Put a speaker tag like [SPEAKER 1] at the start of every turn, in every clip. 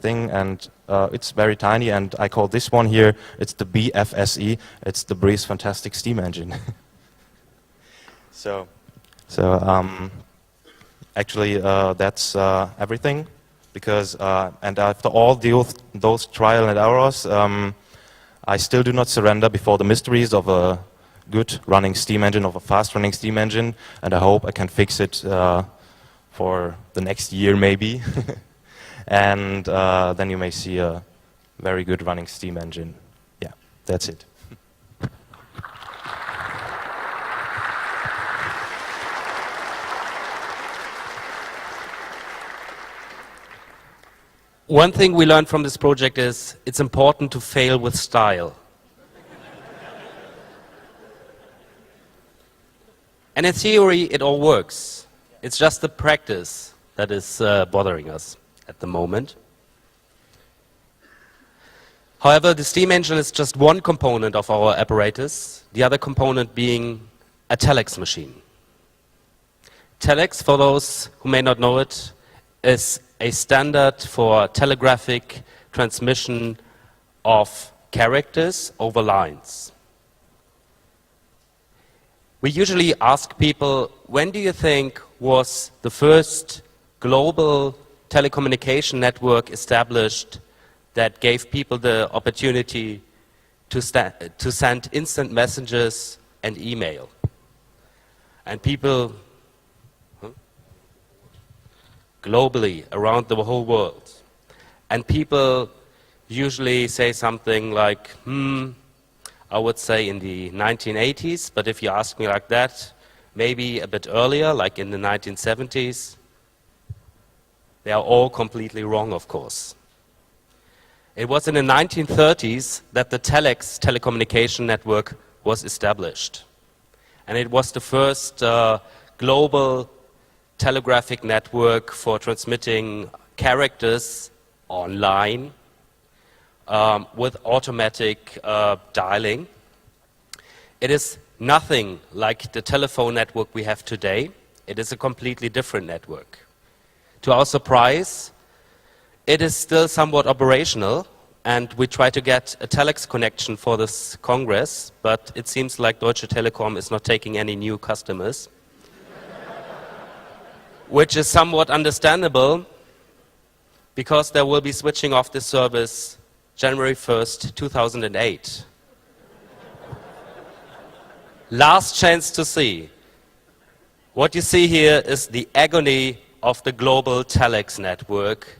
[SPEAKER 1] thing, and it's very tiny, and I call this one here, it's the BFSE, it's the Breeze Fantastic Steam Engine. So actually that's everything, because and after all those trial and errors, I still do not surrender before the mysteries of a good running steam engine, of a fast running steam engine, and I hope I can fix it for the next year maybe. And then you may see a very good running steam engine. Yeah, that's it.
[SPEAKER 2] One thing we learned from this project is it's important to fail with style. And in theory, it all works. It's just the practice that is bothering us at the moment. However, the steam engine is just one component of our apparatus, the other component being a telex machine. Telex, for those who may not know it, is a standard for telegraphic transmission of characters over lines. We usually ask people, when do you think was the first global telecommunication network established that gave people the opportunity to send instant messages and email? And people globally, around the whole world. And people usually say something like, I would say in the 1980s, but if you ask me like that, maybe a bit earlier, like in the 1970s. They are all completely wrong, of course. It was in the 1930s that the telex telecommunication network was established. And it was the first global telegraphic network for transmitting characters online with automatic dialing. It is nothing like the telephone network we have today. It is a completely different network. To our surprise, it is still somewhat operational, and we try to get a telex connection for this Congress, but it seems like Deutsche Telekom is not taking any new customers. Which is somewhat understandable, because they will be switching off this service January 1st, 2008. Last chance to see. What you see here is the agony of the global telex network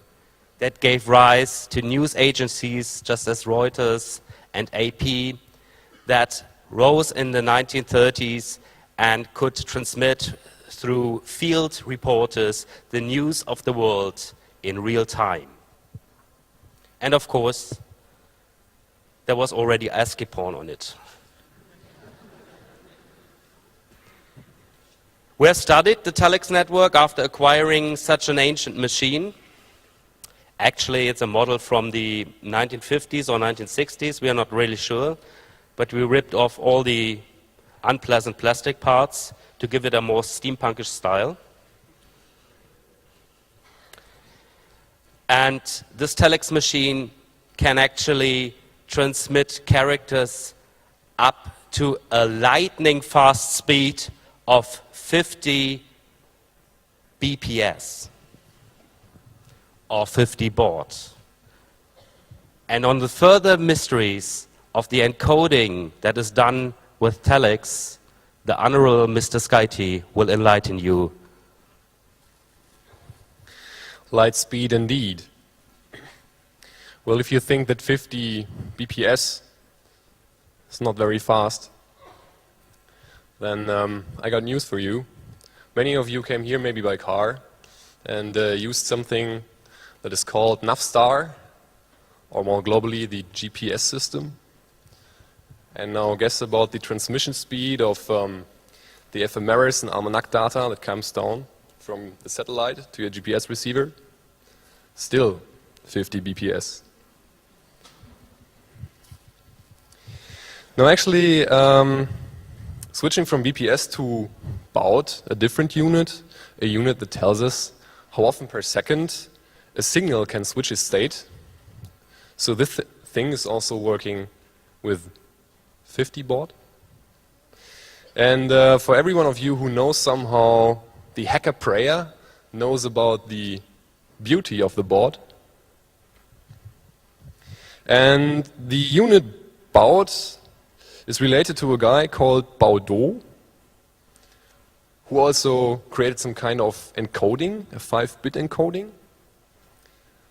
[SPEAKER 2] that gave rise to news agencies just as Reuters and AP that rose in the 1930s and could transmit through field reporters the news of the world in real time. And of course, there was already ASCII porn on it. We have studied the telex network after acquiring such an ancient machine. Actually, it's a model from the 1950s or 1960s, we are not really sure, but we ripped off all the unpleasant plastic parts to give it a more steampunkish style. And this telex machine can actually transmit characters up to a lightning fast speed of 50 BPS or 50 baud. And on the further mysteries of the encoding that is done with telex, the Honorable Mr. Skyty will enlighten you.
[SPEAKER 3] Light speed indeed. Well, if you think that 50 BPS is not very fast, then I got news for you. Many of you came here maybe by car and used something that is called Navstar, or more globally, the GPS system. And now guess about the transmission speed of the ephemeris and almanac data that comes down from the satellite to your GPS receiver. Still 50 BPS. Now actually, switching from BPS to baud, a different unit, a unit that tells us how often per second a signal can switch its state, So this thing is also working with 50 baud. And for every one of you who knows somehow the hacker prayer, knows about the beauty of the baud. And the unit baud is related to a guy called Baudot, who also created some kind of encoding, a 5-bit encoding,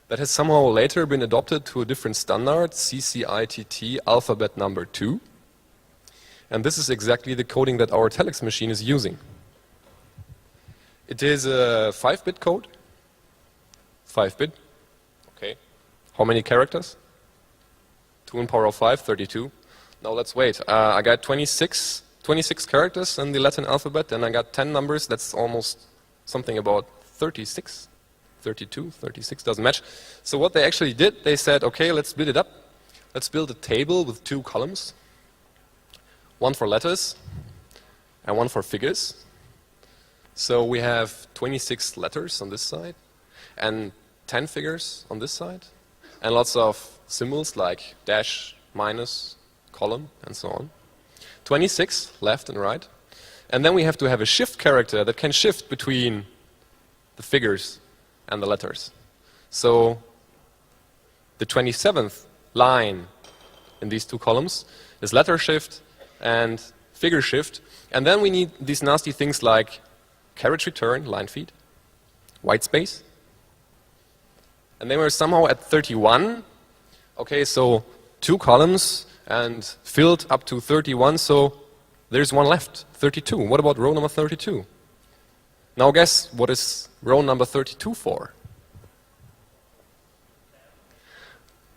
[SPEAKER 3] that has somehow later been adopted to a different standard, CCITT alphabet number 2. And this is exactly the coding that our telex machine is using. It is a 5-bit code. 5-bit. Okay. How many characters? 2 in power of 5, 32. Now let's wait. I got 26 characters in the Latin alphabet, and I got 10 numbers. That's almost something about 36. 32, 36, doesn't match. So what they actually did, they said, okay, let's split it up. Let's build a table with 2 columns. One for letters and one for figures. So we have 26 letters on this side and 10 figures on this side and lots of symbols like dash, minus, column, and so on. 26 left and right. And then we have to have a shift character that can shift between the figures and the letters. So the 27th line in these 2 columns is letter shift and figure shift. And then we need these nasty things like carriage return, line feed, white space. And then we're somehow at 31. Okay, so 2 columns and filled up to 31, so there's one left, 32. What about row number 32? Now guess what is row number 32 for?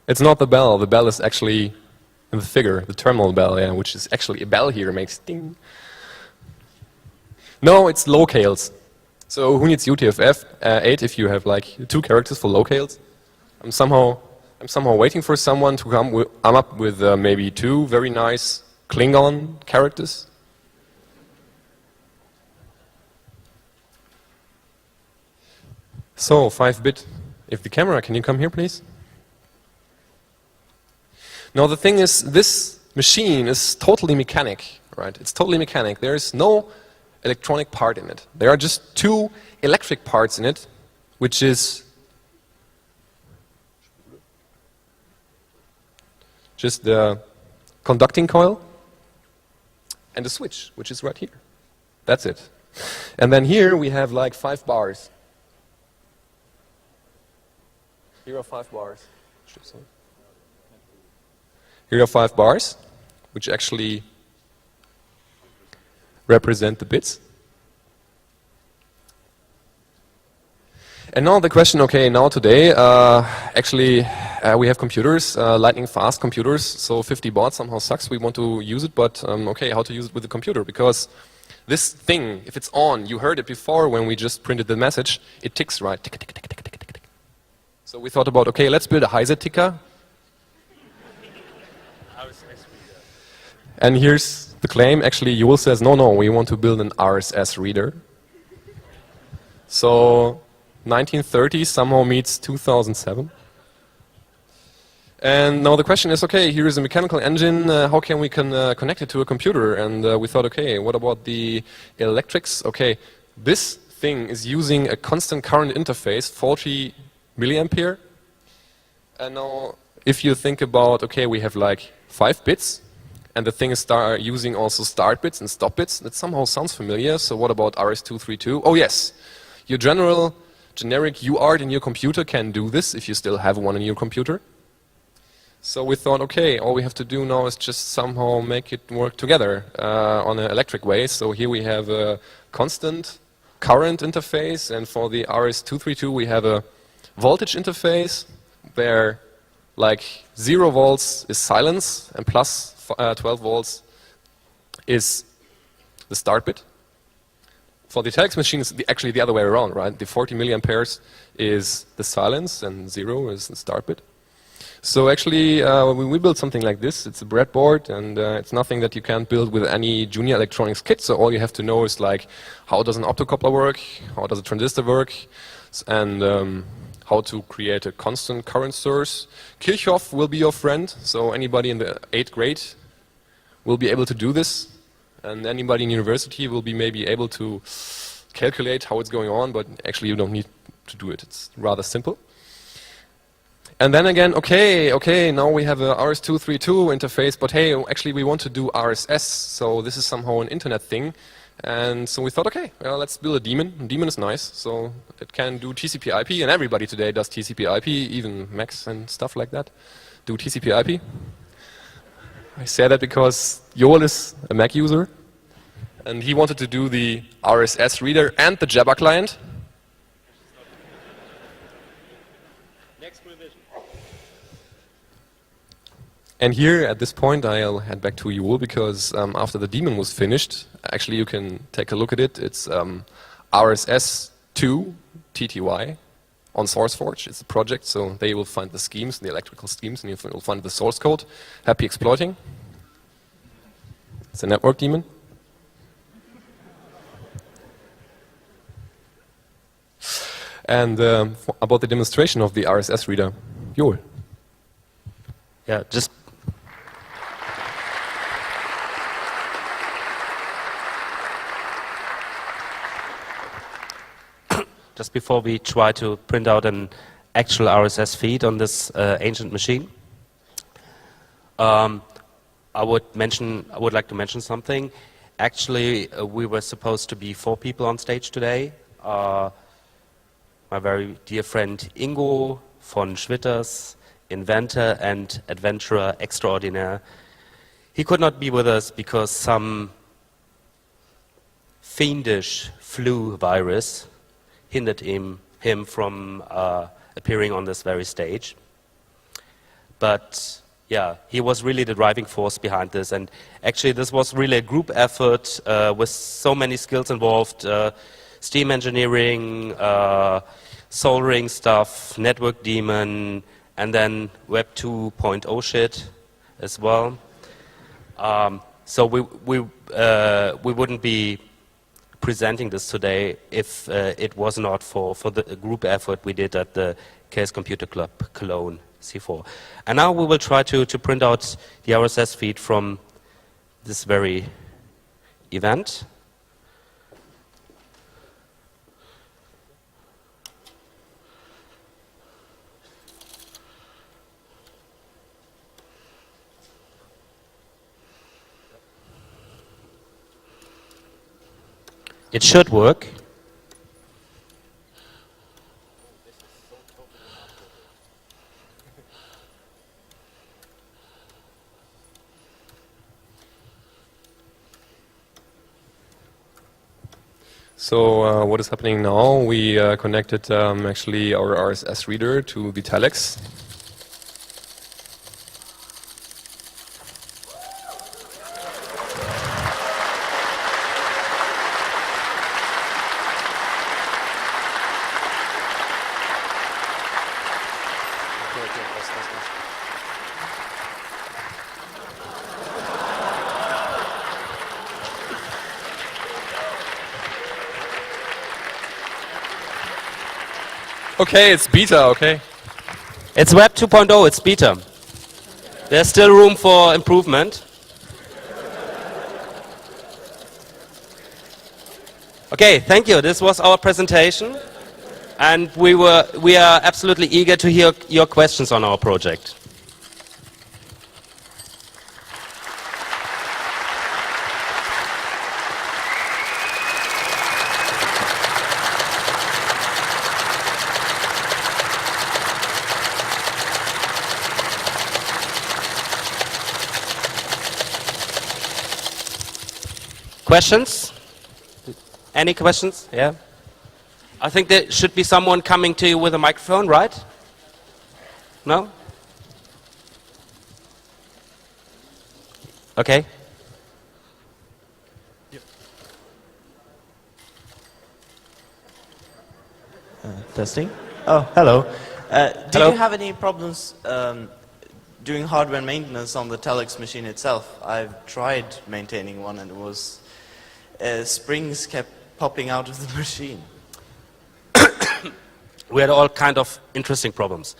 [SPEAKER 3] It's not the bell. The bell is actually in the figure, the terminal bell, yeah, which is actually a bell here, makes ding. No, it's locales. So who needs UTF-8 if you have like 2 characters for locales? I'm somehow waiting for someone to come up with maybe 2 very nice Klingon characters. So 5-bit. If the camera, can you come here, please? Now the thing is, this machine is totally mechanic, right? It's totally mechanic. There is no electronic part in it. There are just 2 electric parts in it, which is just the conducting coil and the switch, which is right here. That's it. And then here we have like 5 bars. Here are 5 bars. Here are 5 bars, which actually represent the bits. And now the question, okay, now today, we have computers, lightning fast computers, so 50 baud somehow sucks, we want to use it, but okay, how to use it with the computer? Because this thing, if it's on, you heard it before when we just printed the message, it ticks, right? Tick, tick, tick, tick, tick, tick, tick. So we thought about, okay, let's build a Heise ticker. And here's the claim. Actually, Joule says, no, we want to build an RSS reader. So 1930 somehow meets 2007. And now the question is, okay, here is a mechanical engine, how can we connect it to a computer? And we thought, okay, what about the electrics? Okay, this thing is using a constant current interface, 40 milliampere. And now if you think about, okay, we have like 5 bits, and the thing is using also start bits and stop bits. That somehow sounds familiar. So what about RS-232? Oh yes, your generic UART in your computer can do this if you still have one in your computer. So we thought, okay, all we have to do now is just somehow make it work together on an electric way. So here we have a constant current interface, and for the RS-232 we have a voltage interface where like 0 volts is silence and plus 12 volts is the start bit. For the telex machine, it's actually the other way around, right? The 40 milliamperes is the silence and 0 is the start bit. So actually, when we build something like this, it's a breadboard, and it's nothing that you can't build with any junior electronics kit. So all you have to know is like, how does an optocoupler work? How does a transistor work? And how to create a constant current source. Kirchhoff will be your friend, so anybody in the 8th grade will be able to do this, and anybody in university will be maybe able to calculate how it's going on, but actually you don't need to do it. It's rather simple. And then again, okay, now we have a RS-232 interface, but hey, actually we want to do RSS, so this is somehow an internet thing. And so we thought, okay, well, let's build a daemon. Daemon is nice, so it can do TCP/IP, and everybody today does TCP/IP, even Macs and stuff like that do TCP/IP. I say that because Joel is a Mac user, and he wanted to do the RSS reader and the Jabber client. And here, at this point, I'll head back to Joel, because after the daemon was finished, actually you can take a look at it. It's RSS2 TTY on SourceForge. It's a project, so they will find the schemes, the electrical schemes, and you'll find the source code. Happy exploiting. It's a network daemon. And about the demonstration of the RSS reader, Joel.
[SPEAKER 2] Yeah, just before we try to print out an actual RSS feed on this ancient machine, I would like to mention something. Actually, we were supposed to be 4 people on stage today. My very dear friend Ingo von Schwitters, inventor and adventurer extraordinaire. He could not be with us because some fiendish flu virus hindered him from appearing on this very stage. But yeah, he was really the driving force behind this, and actually this was really a group effort with so many skills involved, steam engineering, soldering stuff, network daemon, and then Web 2.0 shit as well. So we wouldn't be presenting this today if it was not for the group effort we did at the Chaos Computer Club Cologne C4. And now we will try to print out the RSS feed from this very event. It should work.
[SPEAKER 3] So what is happening now? We connected actually our RSS reader to the telex. Okay, it's beta, okay?
[SPEAKER 2] It's Web 2.0, it's beta. There's still room for improvement. Okay, thank you. This was our presentation, and we are absolutely eager to hear your questions on our project. Questions? Any questions? Yeah? I think there should be someone coming to you with a microphone, right? No? Okay.
[SPEAKER 4] Testing. Oh, hello. Do
[SPEAKER 2] Hello.
[SPEAKER 4] you have any problems doing hardware maintenance on the telex machine itself? I've tried maintaining one, and it was springs kept popping out of the machine.
[SPEAKER 2] we had all kind of interesting problems.